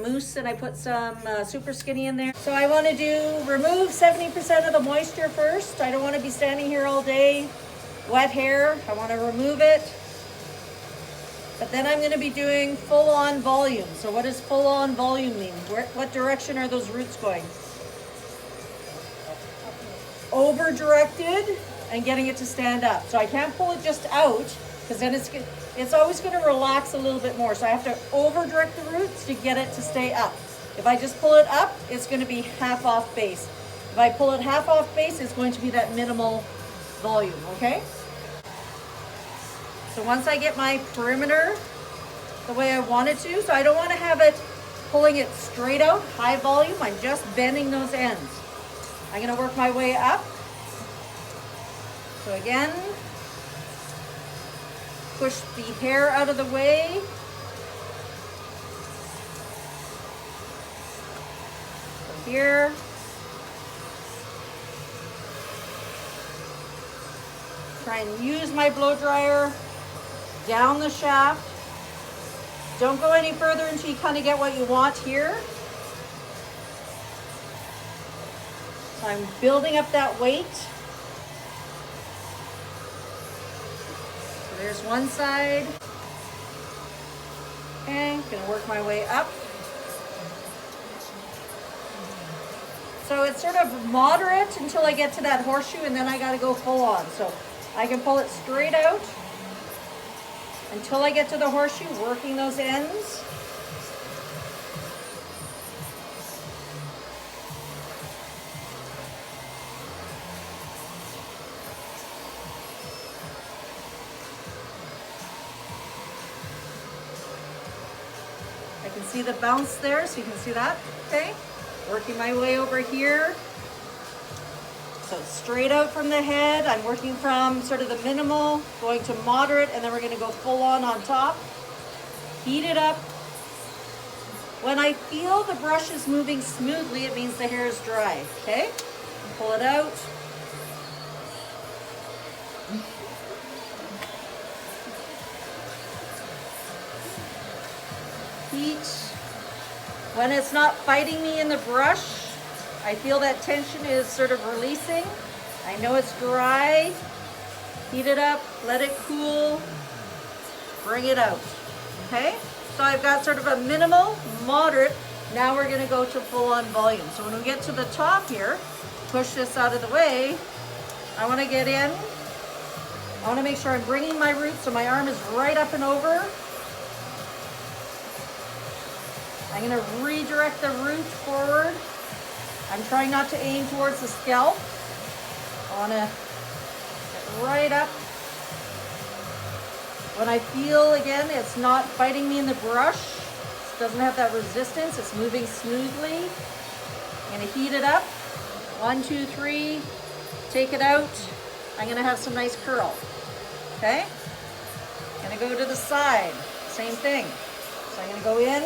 mousse and I put some super skinny in there. So I want to remove 70% of the moisture first. I don't want to be standing here all day, wet hair. I want to remove it. But then I'm going to be doing full-on volume. So what does full-on volume mean? What direction are those roots going? Over-directed and getting it to stand up. So I can't pull it just out because then it's always going to relax a little bit more. So I have to over-direct the roots to get it to stay up. If I just pull it up, it's going to be half off base. If I pull it half off base, it's going to be that minimal volume, okay? So once I get my perimeter the way I want it to, so I don't want to have it pulling it straight out, high volume, I'm just bending those ends. I'm going to work my way up. So again, push the hair out of the way. So here. Try and use my blow dryer down the shaft. Don't go any further until you kind of get what you want here. So I'm building up that weight. So there's one side. Okay, gonna work my way up. So it's sort of moderate until I get to that horseshoe, and then I gotta go full on. So I can pull it straight out until I get to the horseshoe, working those ends. I can see the bounce there, so you can see that, okay? Working my way over here. So straight out from the head, I'm working from sort of the minimal, going to moderate, and then we're gonna go full on top. Heat it up. When I feel the brush is moving smoothly, it means the hair is dry, okay? Pull it out. Heat. When it's not fighting me in the brush, I feel that tension is sort of releasing. I know it's dry. Heat it up, let it cool, bring it out, okay? So I've got sort of a minimal, moderate, now we're gonna go to full on volume. So when we get to the top here, push this out of the way, I wanna get in. I wanna make sure I'm bringing my roots so my arm is right up and over. I'm gonna redirect the root forward. I'm trying not to aim towards the scalp. I want to get right up. When I feel, again, it's not fighting me in the brush, it doesn't have that resistance, it's moving smoothly. I'm going to heat it up. 1, 2, 3, take it out. I'm going to have some nice curl. Okay? I'm going to go to the side, same thing. So I'm going to go in.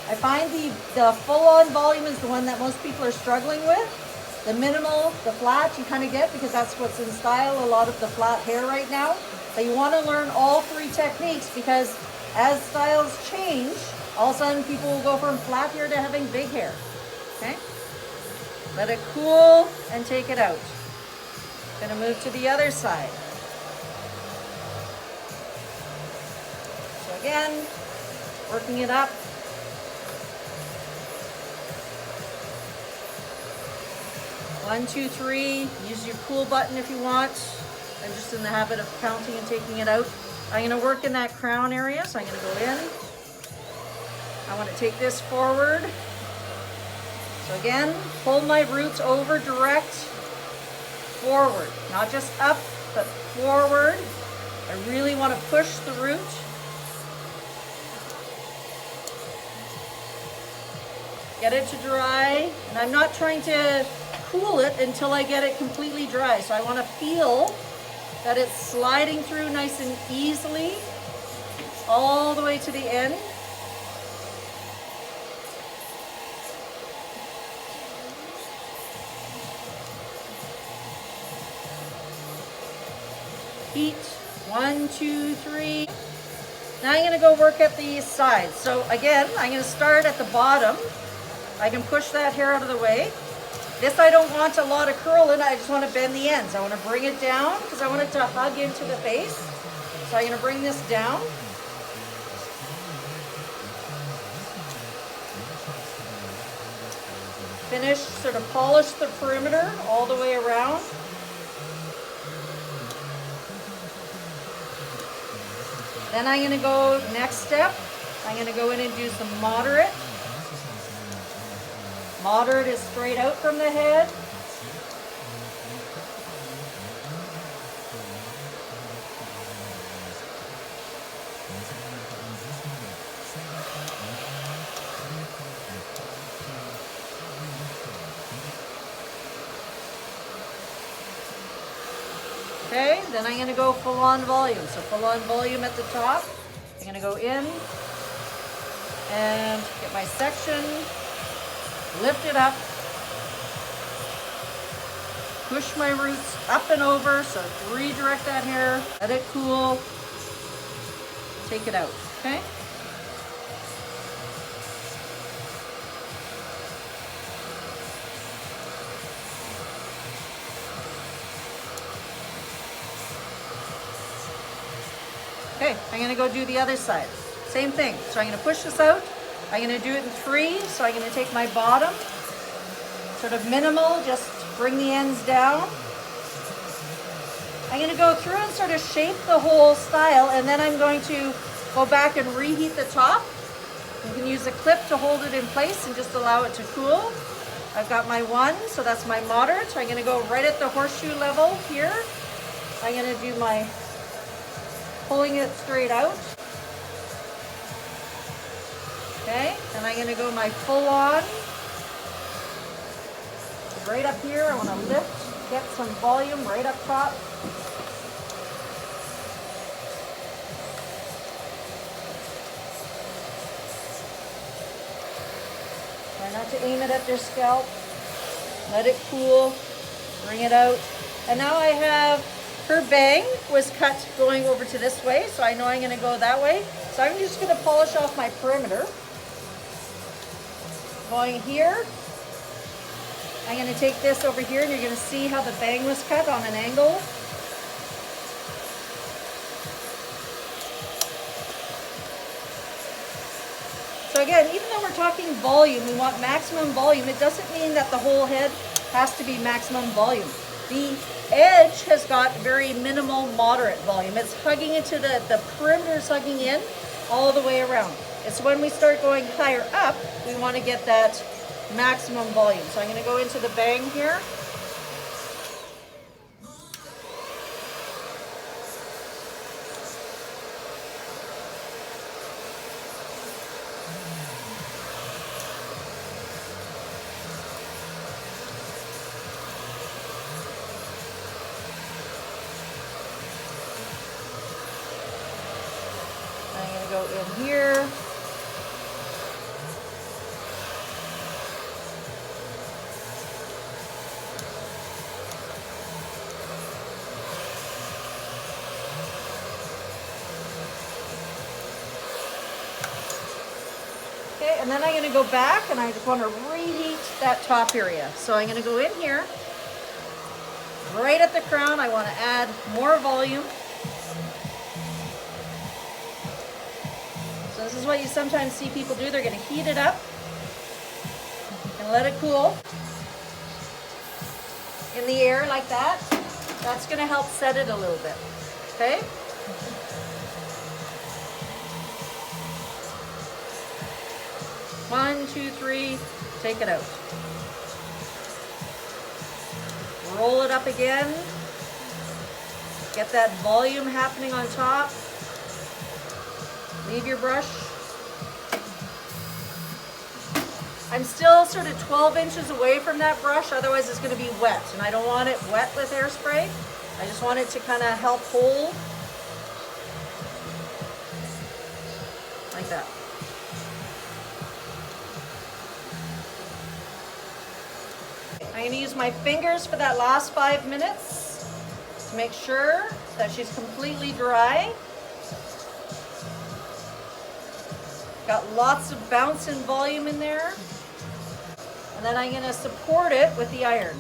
I find the full-on volume is the one that most people are struggling with. The minimal, the flat, you kind of get because that's what's in style, a lot of the flat hair right now. But you want to learn all three techniques because as styles change, all of a sudden people will go from flat hair to having big hair. Okay? Let it cool and take it out. Gonna move to the other side. So again, working it up. One, two, three. Use your cool button if you want. I'm just in the habit of counting and taking it out. I'm going to work in that crown area, so I'm going to go in. I want to take this forward. So again, pull my roots over, direct, forward. Not just up, but forward. I really want to push the root. Get it to dry, and I'm not trying to cool it until I get it completely dry. So I want to feel that it's sliding through nice and easily all the way to the end. Heat, 1, 2, 3. Now I'm gonna go work at the sides. So again, I'm gonna start at the bottom. I can push that hair out of the way. This I don't want a lot of curl in, I just want to bend the ends. I want to bring it down because I want it to hug into the face. So I'm going to bring this down. Finish, sort of polish the perimeter all the way around. Then I'm going to go, next step, I'm going to go in and do some moderate. Moderate is straight out from the head. Okay, then I'm going to go full on volume. So full on volume at the top. I'm going to go in and get my section. Lift it up, push my roots up and over, so redirect that hair, let it cool, take it out, okay? Okay, I'm gonna go do the other side. Same thing, so I'm gonna push this out. I'm going to do it in 3, so I'm going to take my bottom, sort of minimal, just bring the ends down. I'm going to go through and sort of shape the whole style, and then I'm going to go back and reheat the top. You can use a clip to hold it in place and just allow it to cool. I've got my 1, so that's my moderate. So I'm going to go right at the horseshoe level here. I'm going to do my pulling it straight out. Okay, and I'm going to go my full on. Right up here, I want to lift, get some volume right up top. Try not to aim it at their scalp. Let it cool, bring it out. And now I have, her bang was cut going over to this way, so I know I'm going to go that way. So I'm just going to polish off my perimeter. Going here, I'm going to take this over here and you're going to see how the bang was cut on an angle. So again, even though we're talking volume, we want maximum volume, it doesn't mean that the whole head has to be maximum volume. The edge has got very minimal, moderate volume. It's hugging into the perimeter is hugging in all the way around. It's when we start going higher up, we want to get that maximum volume. So I'm going to go into the bang here. I'm going to go in here. Okay, and then I'm going to go back and I just want to reheat that top area. So I'm going to go in here, right at the crown. I want to add more volume. So this is what you sometimes see people do. They're going to heat it up and let it cool in the air like that. That's going to help set it a little bit. Okay? One, two, three, take it out. Roll it up again. Get that volume happening on top. Leave your brush. I'm still sort of 12 inches away from that brush, otherwise it's going to be wet. And I don't want it wet with hairspray. I just want it to kind of help hold. Like that. I'm going to use my fingers for that last 5 minutes to make sure that she's completely dry. Got lots of bounce and volume in there. And then I'm gonna support it with the iron.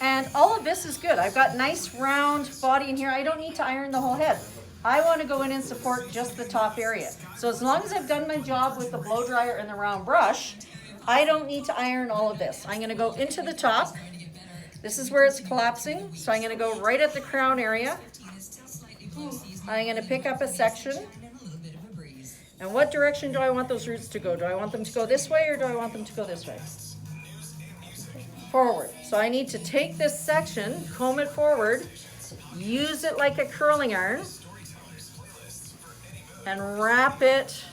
And all of this is good. I've got nice round body in here. I don't need to iron the whole head. I want to go in and support just the top area. So as long as I've done my job with the blow dryer and the round brush, I don't need to iron all of this. I'm going to go into the top. This is where it's collapsing. So I'm going to go right at the crown area. I'm going to pick up a section. And what direction do I want those roots to go? Do I want them to go this way or do I want them to go this way? Forward. So I need to take this section, comb it forward, use it like a curling iron, and wrap it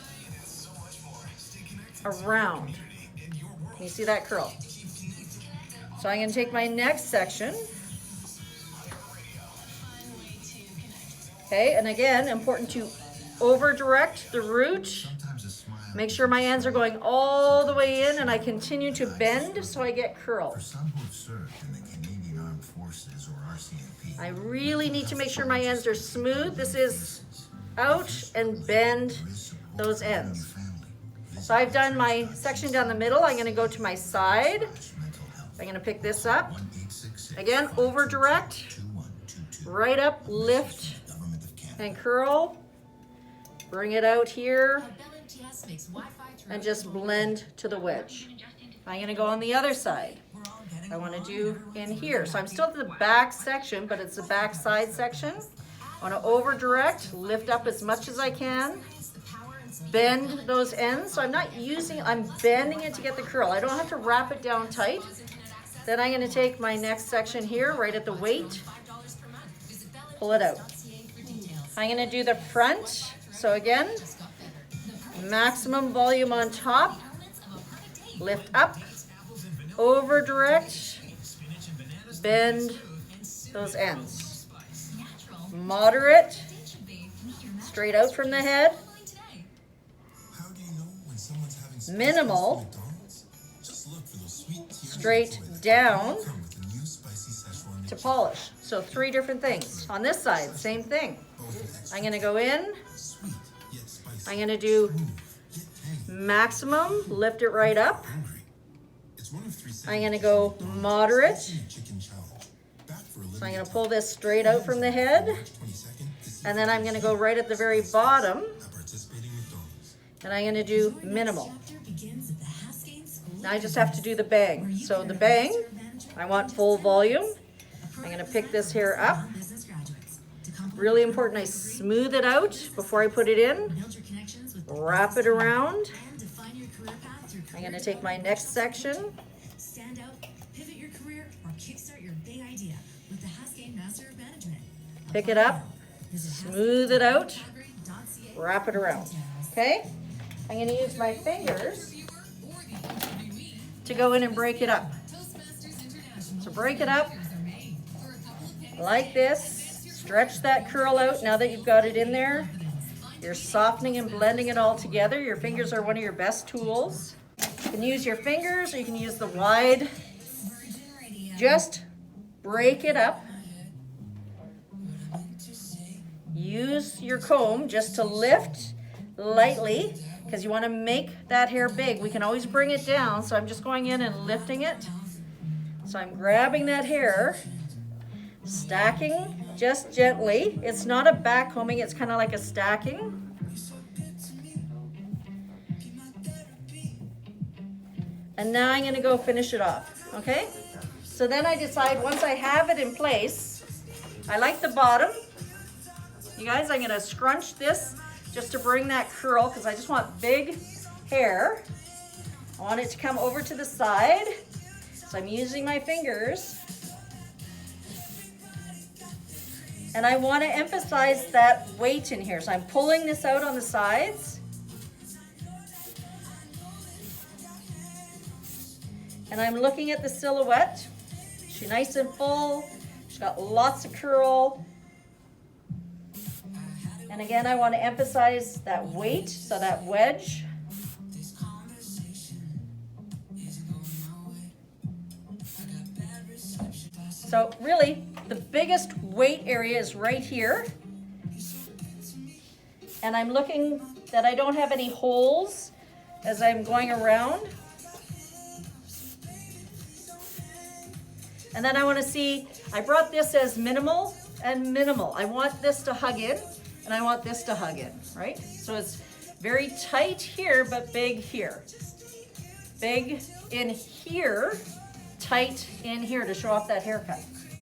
around. Can you see that curl? So I'm going to take my next section. Okay, and again, important to over direct the root. Make sure my ends are going all the way in and I continue to bend so I get curl. For some who have served in the Canadian Armed Forces or RCMP, I really need to make sure my ends are smooth. This is out and bend those ends. So I've done my section down the middle. I'm going to go to my side. I'm going to pick this up. Again, over direct, right up, lift and curl. Bring it out here and just blend to the wedge. I'm going to go on the other side. I want to do in here. So I'm still at the back section, but it's the back side section. I want to over direct, lift up as much as I can, bend those ends. So I'm bending it to get the curl. I don't have to wrap it down tight. Then I'm going to take my next section here, right at the weight, pull it out. I'm going to do the front. So again, maximum volume on top, lift up, over direct, bend those ends. Moderate, straight out from the head. Minimal, straight down to polish. So 3 different things. On this side, same thing. I'm going to go in. I'm going to do maximum, lift it right up. I'm going to go moderate. So I'm going to pull this straight out from the head. And then I'm going to go right at the very bottom. And I'm going to do minimal. Now I just have to do the bang. So the bang, I want full volume. I'm going to pick this hair up. Really important, I smooth it out before I put it in. Wrap it around. I'm going to take my next section. Pick it up, smooth it out, wrap it around. Okay? I'm going to use my fingers to go in and break it up. So break it up like this. Stretch that curl out now that you've got it in there. You're softening and blending it all together. Your fingers are one of your best tools. You can use your fingers or you can use the wide. Just break it up. Use your comb just to lift lightly because you want to make that hair big. We can always bring it down, so I'm just going in and lifting it. So I'm grabbing that hair, stacking just gently. It's not a back combing, it's kind of like a stacking. And now I'm going to go finish it off, okay? So then I decide once I have it in place, I like the bottom. You guys, I'm going to scrunch this just to bring that curl because I just want big hair. I want it to come over to the side. So I'm using my fingers. And I want to emphasize that weight in here. So I'm pulling this out on the sides. And I'm looking at the silhouette. She's nice and full. She's got lots of curl. And again, I want to emphasize that weight, so that wedge. So really, the biggest weight area is right here. And I'm looking that I don't have any holes as I'm going around. And then I want to see, I brought this as minimal and minimal. I want this to hug in, and I want this to hug in, right? So it's very tight here, but big here. Big in here, tight in here to show off that haircut.